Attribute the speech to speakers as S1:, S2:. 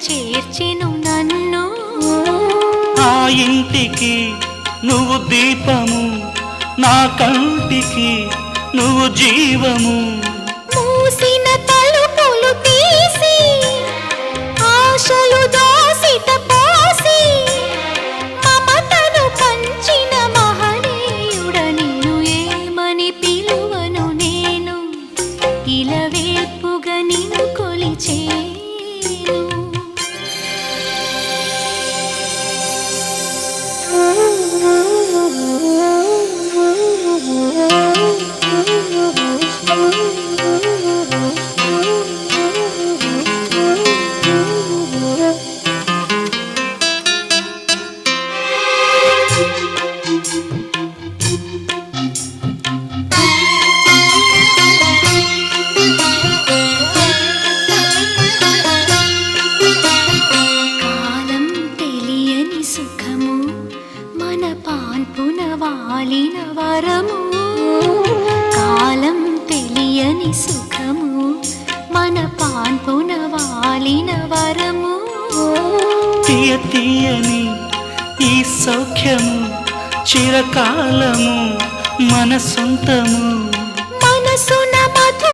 S1: చేర్చెను నన్ను.
S2: ఆ ఇంటికి నువ్వు దీపము, నా కంటికి నువ్వు జీవము.
S1: మూసిన తలుపులు తీసి ఆశలు దోసిట పోసి మమతను పంచిన మహనీయుడ నిన్ను ఏమని పిలువను నేను, ఇలవేల్పుగా నిన్ను కొలిచేను. కాలం తెలియని సుఖము మన పాన్పున వాలిన వరము. కాలం తెలియని సుఖము మన పాన్పున వాలిన వరము.
S2: తీయ తీయని ఈ సౌఖ్యము చిరకాలము మన సొంతము.
S1: మనసున